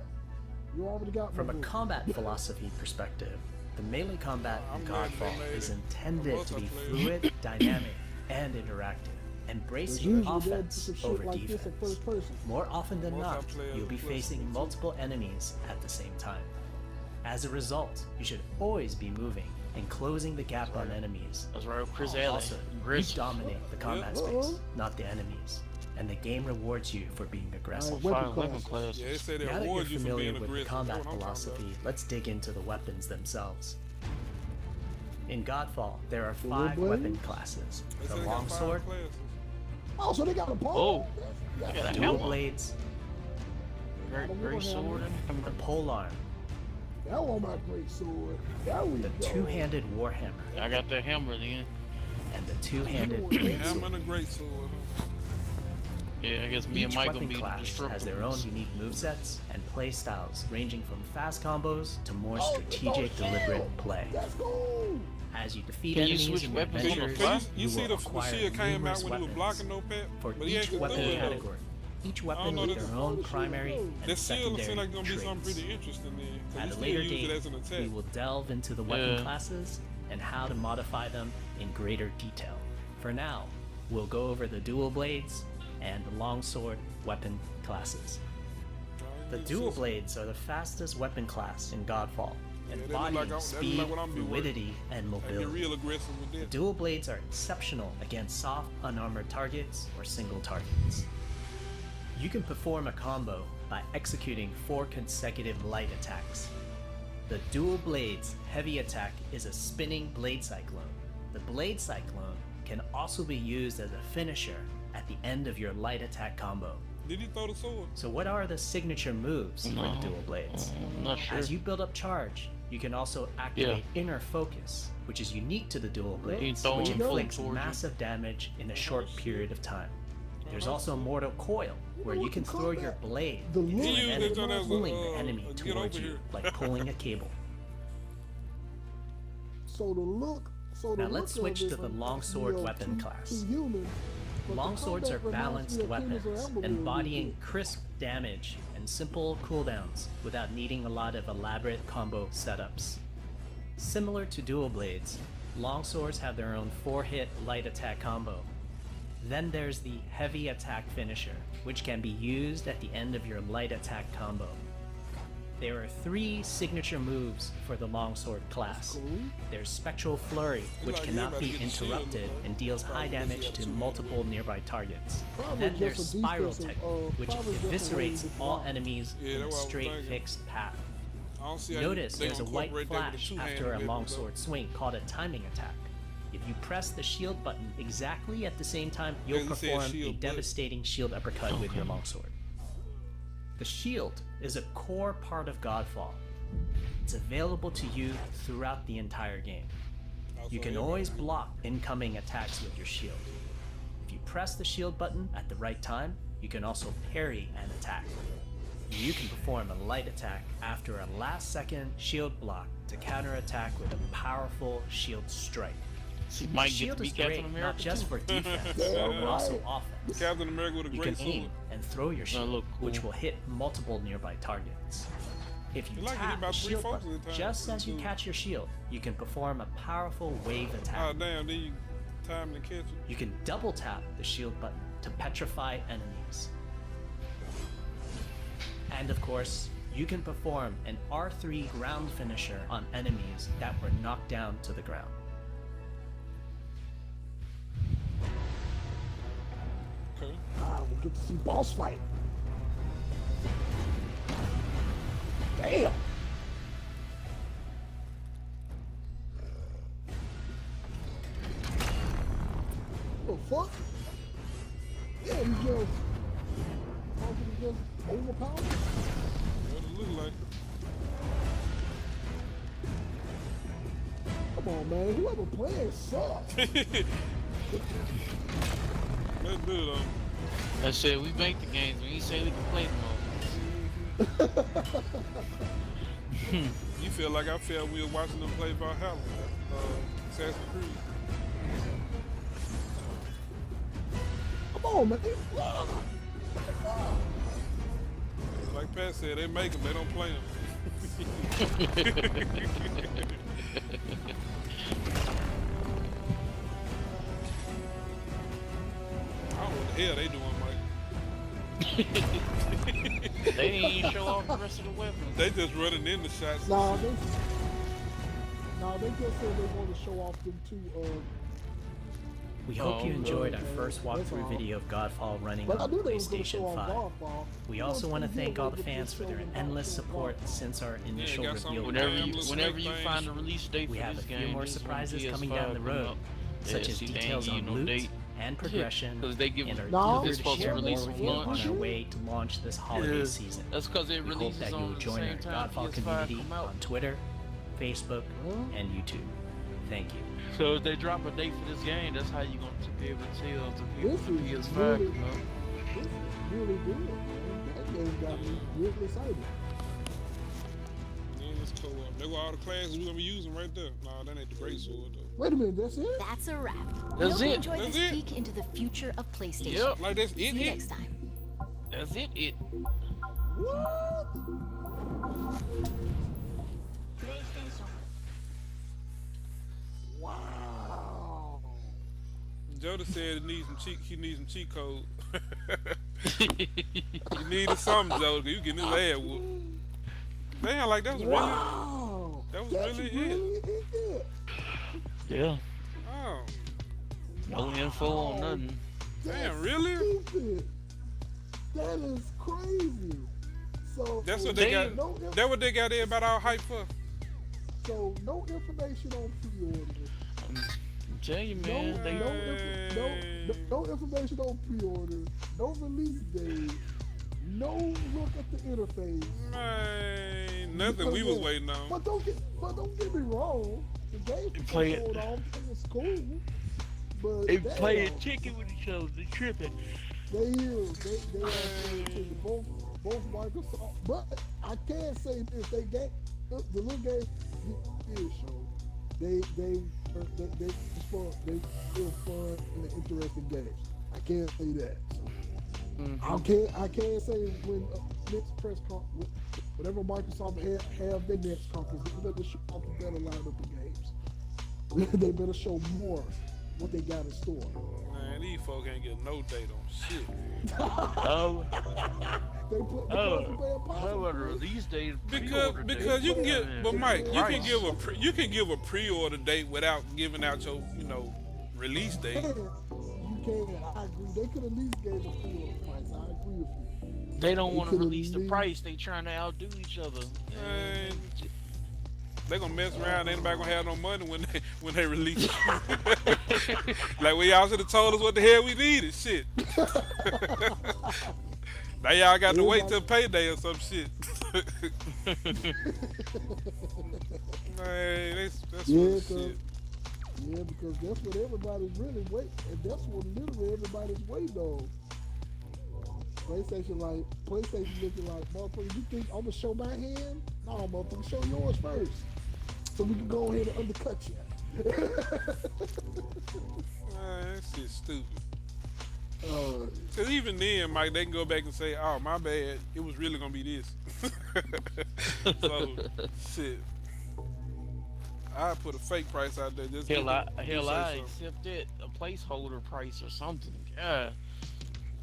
You already got From my a vote. combat philosophy perspective, the melee combat in I'm glad they Godfall made is it. intended to be Multiplayer. fluid, dynamic, and interactive, But embracing usually they'll do offense some shit over like this in defense. first person. More often than not, Multiplayer you'll be plus facing two. multiple enemies at the same time. As a result, you should always be moving and closing the gap on enemies. That's right, Chris Alley. Also, you Aggressive. dominate the combat Uh-oh. space, not the enemies, and the game rewards you for being aggressive. Weapon Weapon classes. classes. Yeah, they say they Now that you're award you for familiar being with the aggressive. combat That's what I'm talking philosophy, about. let's dig into the weapons themselves. In Godfall, there are The 5 wood weapon blade? classes: They the say they got 5 longsword, classes. Oh, so they got a pole. Oh, That's- yeah, that's that dual hammer. blades, Great sword. the polearm, That was my great sword. There we the go. two-handed warhammer, I got that hammer then. and the two-handed Yeah, greatsword. Hammer and a great sword. Yeah, I guess me and Each Mike gonna weapon be the class has their own disruptors. unique movesets and play styles, ranging from fast combos to more Oh, strategic, oh, deliberate shield. play. Let's go. As you defeat Can you enemies switch in your weapons on the adventures, fly? You see will the acquire shield came out numerous when he was weapons. blocking no pet, For but he each actually weapon threw it. category, each I weapon don't know, with this- their own primary and That shield secondary seems like gonna be something traits. pretty interesting then. 'Cause At you a still later use it as an date, attack. we will delve into the weapon Yeah. classes and how to modify them in greater detail. For now, we'll go over the dual blades and the longsword weapon classes. The dual blades are the fastest weapon class in Godfall, Yeah, they look embodying like- they look speed, like what I'm doing. fluidity, and Like, mobility. they're real aggressive with The that. dual blades are exceptional against soft, unarmored targets or single targets. You can perform a combo by executing 4 consecutive light attacks. The dual blades heavy attack is a spinning blade cyclone. The blade cyclone can also be used as a finisher at the end of your light attack combo. Did he throw the sword? So what are the signature moves for No. the dual blades? I'm not sure. As you build up charge, you can also activate inner focus, which is unique to the dual blades, throw which them inflicts towards you. massive damage in a short period of time. There's also mortal coil, where you can throw your blade The into look- an He used enemy, it as a, pulling the enemy get towards over you, here. like pulling a cable. So the look. So the Now let's look of switch it to the from, longsword you know, weapon too- class. too human. Longswords are balanced weapons, embodying crisp damage and simple cooldowns without needing a lot of elaborate combo setups. Similar to dual blades, longswords have their own 4-hit light attack combo. Then there's the heavy attack finisher, which can be used at the end of your light attack combo. There are 3 signature moves for the longsword class. There's Spectral Flurry, which cannot be interrupted and deals high damage to multiple nearby targets. Then there's Spiral Technique, which eviscerates all enemies in a straight fixed path. Notice there's a white flash after a longsword swing called a timing attack. If you press the shield button exactly at the same time, you'll perform a devastating shield uppercut with your longsword. The shield is a core part of Godfall. It's available to you throughout the entire game. You can always block incoming attacks with your shield. If you press the shield button at the right time, you can also parry an attack. You can perform a light attack after a last-second shield block to counterattack with a powerful shield strike. Might Shield get to be is Captain great America not just too. for defense, but also offense. Captain America with a You great can sword. aim and throw your shield, which will hit multiple nearby targets. If you It like hit tap about the 3 shield folks button at a time. just as you catch your shield, you can perform a powerful wave attack. Oh damn, then you time to catch it. You can double tap the shield button to petrify enemies. And of course, you can perform an R3 ground finisher on enemies that were knocked down to the ground. Okay. We get to see boss fight. Damn. The fuck? Yeah, he just overpowered. What it look like? Come on, man. Whoever playing sucks. Let's do it though. I said we make the games. We ain't say we can play them all. You feel like I felt we were watching them play Valhalla, Assassin's Creed. Come on, man. Like Pat said, they make them, they don't play them. I don't know what the hell they doing, Mike. They didn't even show off the rest of the weapons. They just running in the shots. Nah, they just said they want to show off them two. We hope you enjoyed our first walkthrough video of Godfall running on PlayStation 5. We also want to thank all the fans for their endless support since our initial reveal. Whenever you find a release date we for have this a few game, more just when surprises PS5 coming down the come road, up, such as see, they details ain't on no loot date. and progression, Because they give and are No. eager It's to supposed to share release more with with you launch. on our way to launch this holiday season. That's because it We hope releases that you on will the join our same time Godfall PS5 community come out. on Twitter, Facebook, and YouTube. Thank you. So if they drop a date for this game, that's how you gonna be able to tell the people This when the is PS5 really, come out. this is really good, man. That game got me really excited. Yeah, it's cool. There go all the classes we're gonna be using right there. Nah, that ain't the great sword though. Wait a minute, that's it? That's a wrap. That's Hope you it. enjoyed That's this it. peek into the future of PlayStation. Yep. Like that's See it. you next time. That's it. What? Wow. Joda said he needs some cheat code. He needed something, Joda. You getting his ass whooped. Damn, like that was Wow. really, that was That's really really it. it. Yeah. Oh, No info on nothing. damn, really? Stupid. That is crazy. So That's what they got. No, That's what they got everybody all hyped for. so no information on pre-order. I'm telling you, man. No information on pre-order. No release date. No look at the interface. Man, nothing we was waiting on. But don't get me wrong. The game play it. sold off. It was cool. But They damn, playing chicken with each other. They tripping. They are to both Microsoft. But I can say this: they gave the little game is show. They still fun and an interesting game. I can't say that. Mm-hmm. I can't say when next press conference, whatever Microsoft have their next conference, they better show off a better lineup of games. They better show more what they got in store. Man, these folks ain't getting no date on shit. They put the how about a release date? Because you can get, but Mike, you can give a pre-order date without giving out your release date. You can. I agree. They could at least gave a pre-order price. I agree with you. They don't want to release the price. They trying to outdo each other. Man, they gonna mess around. Ain't nobody gonna have no money when they release it. Like, well, y'all should have told us what the hell we needed. Shit. Now y'all got to wait till payday or some shit. Man, that's shit. Yeah, because that's what everybody's really waiting, and that's what literally everybody's waiting on. PlayStation looking like, motherfucker, you think I'm gonna show my hand? No, motherfucker, show yours first, so we can go ahead and undercut you. Man, that shit's stupid. Cause even then, Mike, they can go back and say, "Oh, my bad. It was really gonna be this." So, shit. I put a fake price out there just. I accept it, a placeholder price or something. Yeah.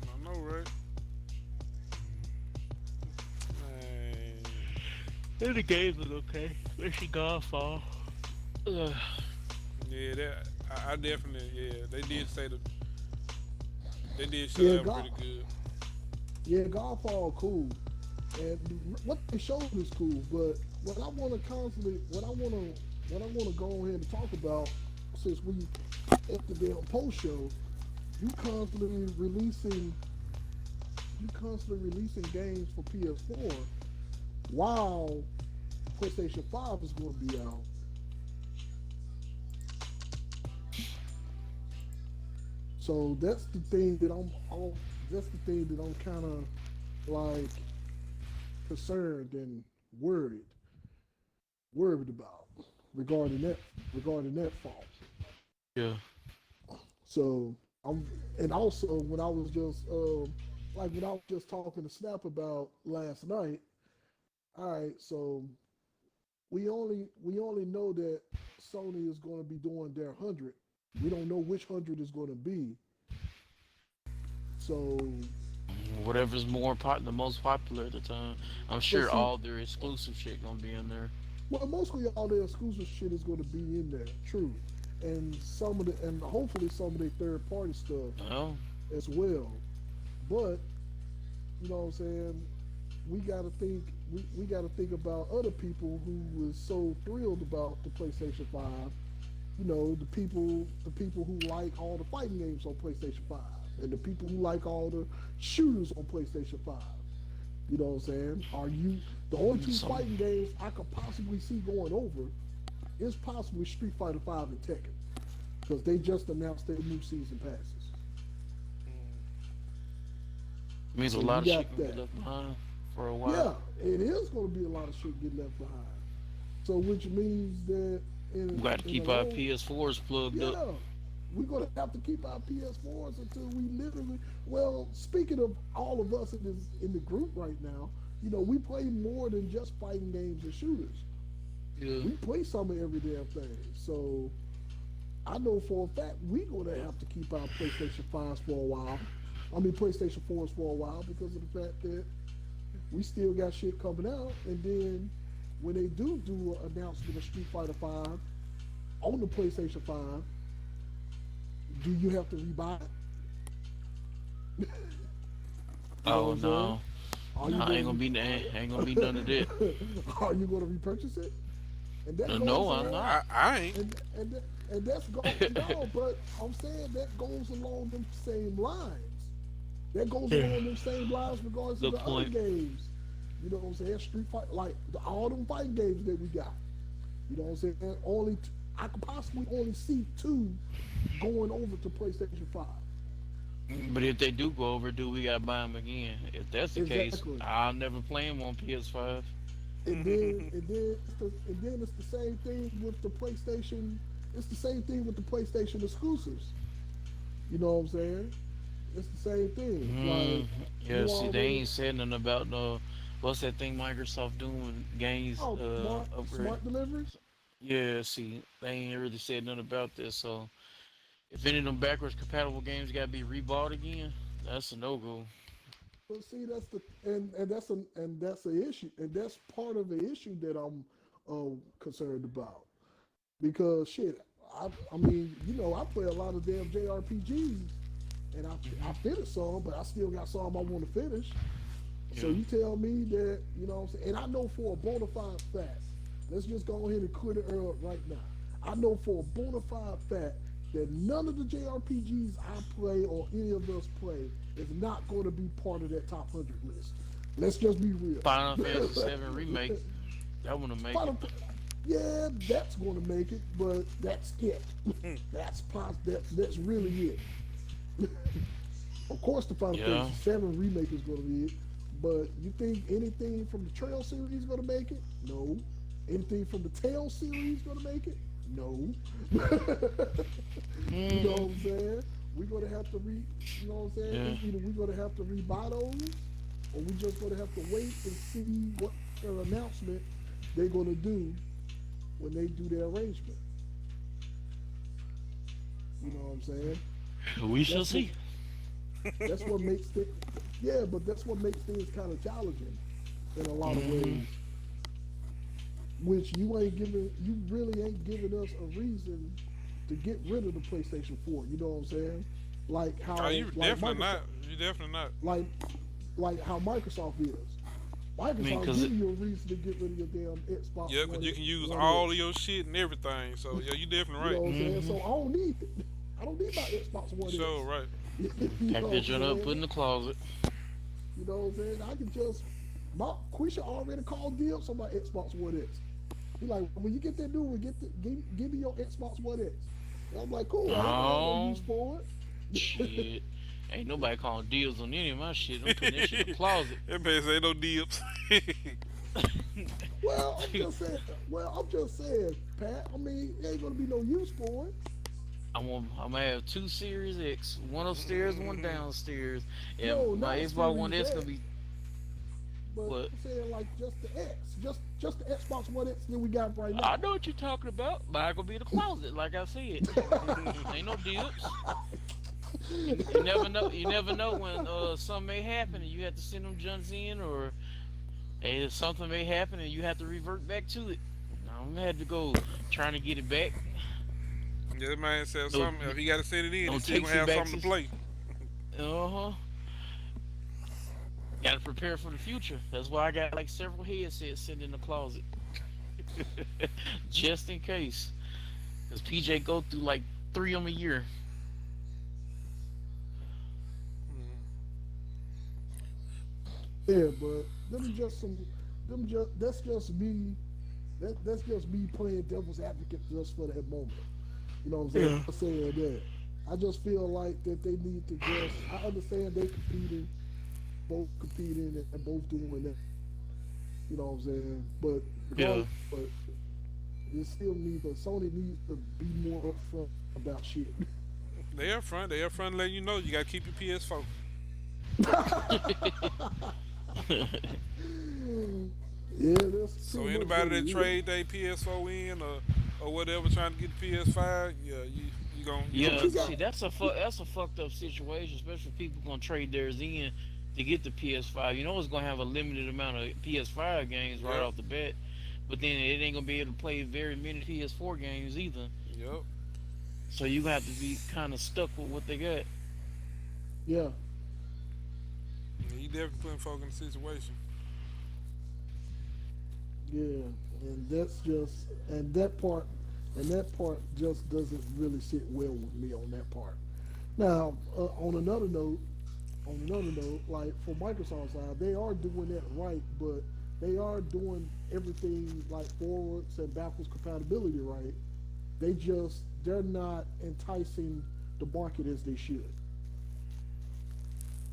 I know, right? The games look okay, especially Godfall. Yeah, I definitely, they did say they did show that pretty good. Yeah, Godfall cool, and what they showed is cool. But what I want to go ahead and talk about, since we at the damn post show, you constantly releasing games for PS4 while PlayStation 5 is going to be out. So that's the thing that I'm kind of like concerned and worried about regarding that fault. Yeah. So and also when I was just talking to Snap about last night. All right, so we only know that Sony is going to be doing their 100. We don't know which 100 is going to be. So whatever's the most popular at the time. I'm sure all their exclusive shit gonna be in there. Well, mostly all their exclusive shit is going to be in there, true, and hopefully some of their third party stuff as well. But you know what I'm saying? We gotta think about other people who was so thrilled about the PlayStation 5. You know, the people who like all the fighting games on PlayStation 5, and the people who like all the shooters on PlayStation 5. You know what I'm saying? The only two fighting games I could possibly see going over is possibly Street Fighter 5 and Tekken, because they just announced their new season passes. Means a lot of shit can get left behind for a while. Yeah, it is going to be a lot of shit get left behind. So which means that we got to keep our PS4s plugged up. Yeah, we're going to have to keep our PS4s until we literally. Well, speaking of all of us in the group right now, you know, we play more than just fighting games and shooters. Yeah. We play some of every damn thing. So I know for a fact we're going to have to keep our PlayStation 5s for a while. I mean PlayStation 4s for a while, because of the fact that we still got shit coming out, and then when they do an announcement of Street Fighter 5 on the PlayStation 5, do you have to rebuy it? Oh no. Ain't gonna be none of that. Are you gonna repurchase it? And that no, I'm not. I ain't. And that's no, but I'm saying that goes along them same lines. That goes along them same lines regardless of the other games. You know what I'm saying? Street Fight, like all them fighting games that we got. You know what I'm saying? I could possibly only see 2 going over to PlayStation 5. But if they do go over, we gotta buy them again? If that's the case, I'll never play them on PS5. And then it's the same thing with the PlayStation. It's the same thing with the PlayStation exclusives. You know what I'm saying? it's the same thing. Yeah, see, they ain't said nothing about what's that thing Microsoft doing with games upgrade. Smart deliveries. Yeah, see, they ain't really said nothing about this. So if any of them backwards compatible games got to be rebought again, that's a no go. But see, that's the and that's an issue, and that's part of the issue that I'm concerned about. Because shit, I mean, I play a lot of damn JRPGs, and I finished some, but I still got some I want to finish. So you tell me that, what I'm saying, and I know for a bona fide fact, let's just go ahead and clear it up right now. I know for a bona fide fact that none of the JRPGs I play or any of us play is not going to be part of that top 100 list. Let's just be real. Final Fantasy VII Remake, that one to make it. Yeah, that's going to make it, but that's it. That's really it. Of course, the Final Fantasy VII Remake is going to be it, but you think anything from the Trail series is going to make it? No. Anything from the Tale series going to make it? No. You know what I'm saying? We're going to have to you know what I'm saying? Either we're going to have to rebuy those, or we're just going to have to wait and see what their announcement they're going to do when they do their arrangement. You know what I'm saying? We shall see. That's what makes it. Yeah, but that's what makes things kind of challenging in a lot of ways. Which you really ain't giving us a reason to get rid of the PlayStation 4. You know what I'm saying? Like how you definitely not. You definitely not. Like how Microsoft is. Microsoft gives you a reason to get rid of your damn Xbox. Yeah, because you can use all of your shit and everything. So yeah, you definitely right. You know what I'm saying? So I don't need it. I don't need my Xbox One. Sure, right. Pack that shit up, put in the closet. You know what I'm saying? I can just. Quisha already called dibs on my Xbox One X. He's like, when you get that new one, give me your Xbox One X. And I'm like, cool. I don't have no use for it. Shit. Ain't nobody calling deals on any of my shit. I'm putting that shit in the closet. That man say no deals. Well, I'm just saying, Pat. I mean, there ain't gonna be no use for it. I'm gonna have 2 Series X, one upstairs, one downstairs. And No, my not Xbox One Series X gonna X. be But what? I'm saying like just the X, just the Xbox One X that we got right now. I know what you're talking about. Mine gonna be in the closet, like I said. Ain't no deals. You never know. You never know when something may happen and you have to send them junks in, or something may happen and you have to revert back to it. I'm gonna have to go trying to get it back. Yeah, that man said something. If he got to send it in, he's still gonna have something to play. Gotta prepare for the future. That's why I got like several headsets sitting in the closet. Just in case. Because PJ go through like 3 of them a year. Yeah, but that's just me playing devil's advocate just for that moment. You know what I'm saying? Yeah. I'm saying that. I just feel like that they need to just. I understand they both competing and both doing that. You know what I'm saying? But but it still needs. But Sony needs to be more upfront about shit. They upfront. They upfront letting you know you gotta keep your PS4. Yeah, that's so anybody that trade their PS4 in or whatever trying to get the PS5, you gonna see that's a fucked up situation, especially if people gonna trade theirs in to get the PS5. You know it's gonna have a limited amount of PS5 games right off the bat, but then it ain't gonna be able to play very many PS4 games either. Yep. So you have to be kind of stuck with what they got. Yeah. You definitely putting folk in a situation. Yeah, and that part just doesn't really sit well with me on that part. Now, on another note, like for Microsoft's side, they are doing that right, but they are doing everything like forwards and backwards compatibility right. They're not enticing the market as they should.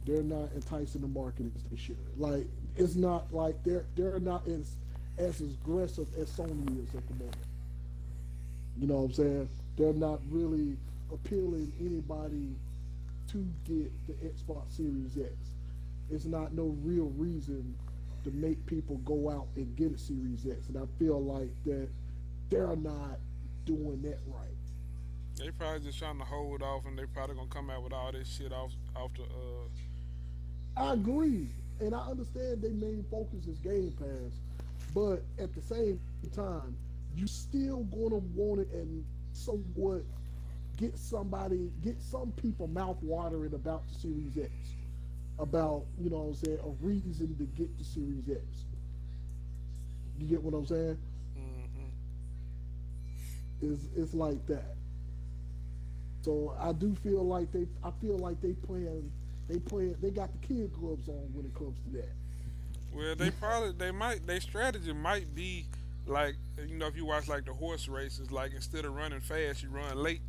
They're not enticing the market as they should. Like it's not like they're not as aggressive as Sony is at the moment. You know what I'm saying? They're not really appealing anybody to get the Xbox Series X. It's not no real reason to make people go out and get a Series X, and I feel like that they're not doing that right. They probably just trying to hold off, and they probably gonna come out with all this shit off the. I agree, and I understand their main focus is Game Pass, but at the same time, you still gonna want it and somewhat get some people mouth watering about the Series X, about, you know what I'm saying, a reason to get the Series X. You get what I'm saying? It's like that. So I do feel like they got the kid gloves on when it comes to that. Well, their strategy might be like, you know, if you watch like the horse races, like instead of running fast, you run late.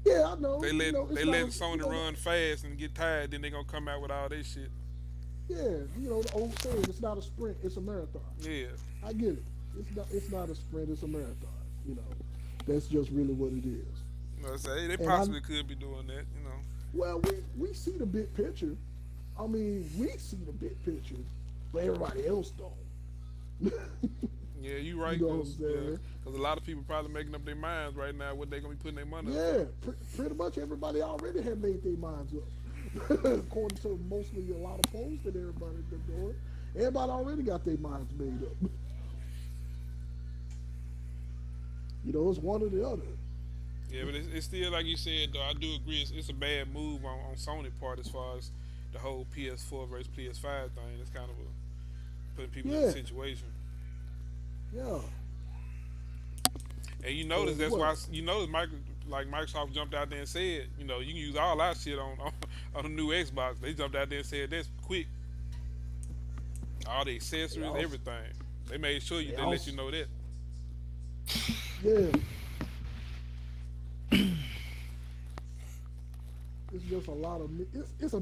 Yeah, I know. They letting Sony run fast and get tired, then they gonna come out with all this shit. Yeah, you know the old saying, it's not a sprint, it's a marathon. Yeah, I get it. It's not a sprint, it's a marathon. You know, that's just really what it is. I say they possibly could be doing that. You know. Well, we see the big picture. I mean, we see the big picture, but everybody else don't. Yeah, you right. You know what I'm saying? Because a lot of people probably making up their minds right now what they gonna be putting their money up. Yeah, pretty much everybody already have made their minds up. According to mostly a lot of polls that everybody's been doing, everybody already got their minds made up. You know, it's one or the other. Yeah, but it's still, like you said, though, I do agree it's a bad move on Sony part as far as the whole PS4 versus PS5 thing. It's kind of putting people in a situation. Yeah. And you notice that's why Microsoft jumped out there and said, you know, you can use all our shit on the new Xbox. They jumped out there and said that's quick. All the accessories, everything. They made sure they let you know that. Yeah. It's just a lot of it's a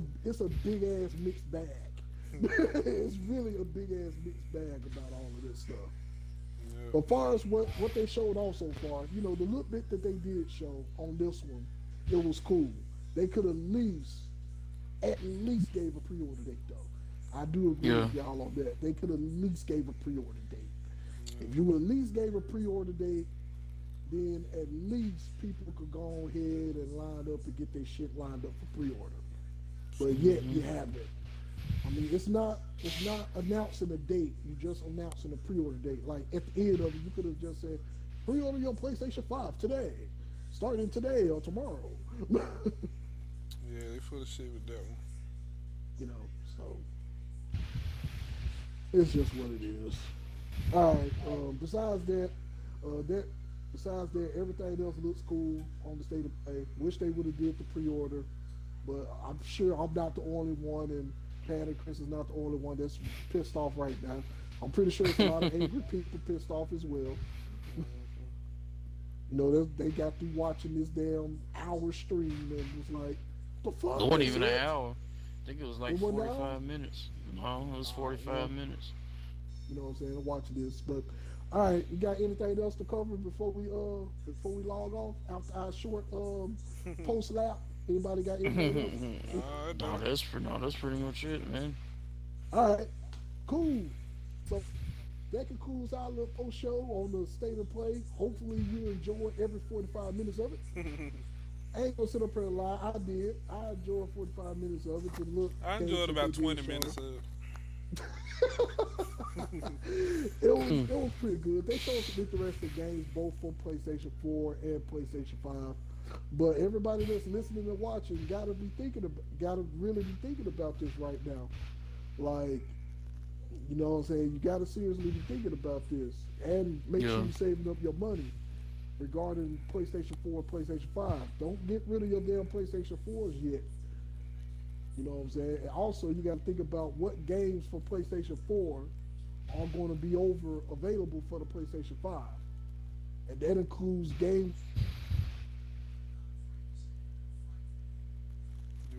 big ass mixed bag. It's really a big ass mixed bag about all of this stuff. Yeah. As far as what they showed off so far, you know, the little bit that they did show on this one, it was cool. They could at least gave a pre-order date though. I do agree with y'all on that. They could at least gave a pre-order date. If you at least gave a pre-order date, then at least people could go ahead and line up and get their shit lined up for pre-order. But yet you haven't. I mean, it's not announcing a date. You just announcing a pre-order date. Like at the end of it, you could have just said, pre-order your PlayStation 5 today, starting today or tomorrow. Yeah, they full of shit with that one. You know, so it's just what it is. All right. Besides that, everything else looks cool on the state of play. Wish they would have did the pre-order, but I'm sure I'm not the only one, and Pat and Chris is not the only one that's pissed off right now. I'm pretty sure it's a lot of angry people pissed off as well. You know, they got through watching this damn hour stream and was like, the fuck? It wasn't even an hour. I think it was like 45 minutes. No, it was 45 minutes. You know what I'm saying? I'm watching this, but all right, you got anything else to cover before we log off after our short post lap? Anybody got anything else? No, that's pretty much it, man. All right, cool. So that concludes our little post show on the state of play. Hopefully you enjoyed every 45 minutes of it. I ain't gonna sit up here and lie. I did. I enjoyed 45 minutes of it. I enjoyed about 20 minutes of it. It was pretty good. They showed some interesting games both for PlayStation 4 and PlayStation 5. But everybody that's listening and watching gotta really be thinking about this right now. Like, you know what I'm saying? You gotta seriously be thinking about this and make sure you're saving up your money regarding PlayStation 4 and PlayStation 5. Don't get rid of your damn PlayStation 4s yet. You know what I'm saying? And also, you got to think about what games for PlayStation 4 are going to be available for the PlayStation 5. And that includes games.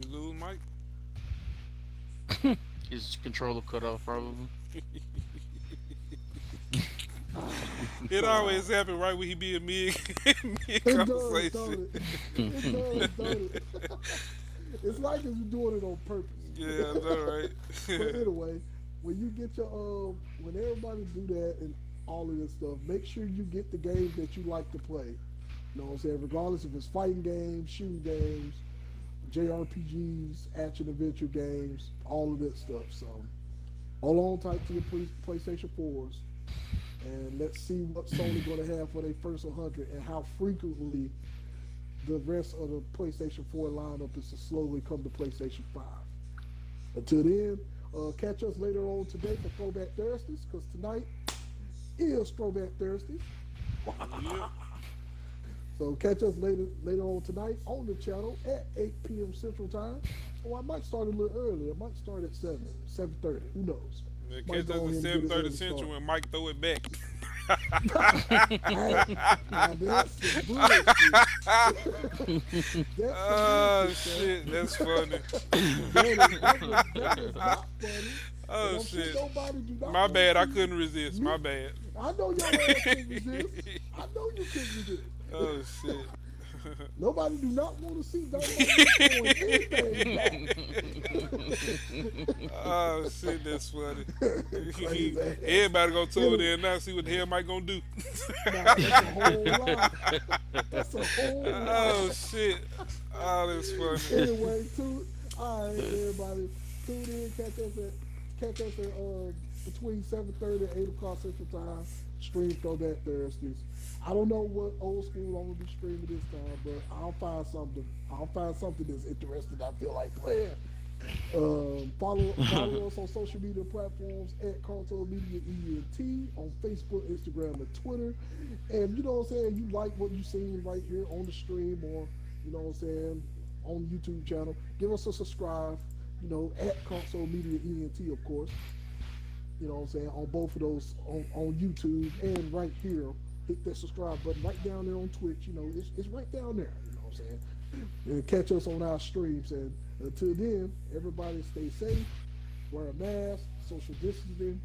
Did we lose Mike? His controller cut off, probably. It always happens right when he be in mid conversation. It does. It's like it's doing it on purpose. Yeah, that's right. But anyway, when you get your when everybody do that and all of this stuff, make sure you get the games that you like to play. You know what I'm saying? Regardless if it's fighting games, shooting games, JRPGs, action adventure games, all of that stuff. So hold on tight to your PlayStation 4s, and let's see what Sony going to have for their first 100 and how frequently the rest of the PlayStation 4 lineup is to slowly come to PlayStation 5. Until then, catch us later on today for Throwback Thursdays, because tonight is Throwback Thursdays. Yeah. So catch us later on tonight on the channel at 8 p.m. Central Time. Or I might start a little earlier. I might start at 7:30. Who knows? Yeah, catch us at 7:30 Central when Mike throw it back. Oh shit, that's funny. Oh shit. My bad, I couldn't resist. My bad. I know your ass couldn't resist. I know you couldn't resist. Oh shit. Nobody do not want to see Dynamite anything back. Oh shit, that's funny. Everybody gonna tune in now, see what the hell Mike gonna do. That's a whole lot. That's a whole lot. Oh shit. Oh, that's funny. Anyway, all right, everybody, tune in, catch us at between 7:30 and 8 o'clock Central Time. Stream Throwback Thursdays. I don't know what old school I'm gonna be streaming this time, but I'll find something that's interesting I feel like playing. Follow us on social media platforms at Console Media ENT on Facebook, Instagram, and Twitter. And you know what I'm saying, you like what you seen right here on the stream, or you know what I'm saying, on the YouTube channel, give us a subscribe, you know, at Console Media ENT, of course. You know what I'm saying, on both of those, on YouTube and right here. Hit that subscribe button right down there on Twitch. You know, it's right down there. You know what I'm saying? And catch us on our streams. And until then, everybody stay safe, wear a mask, social distancing,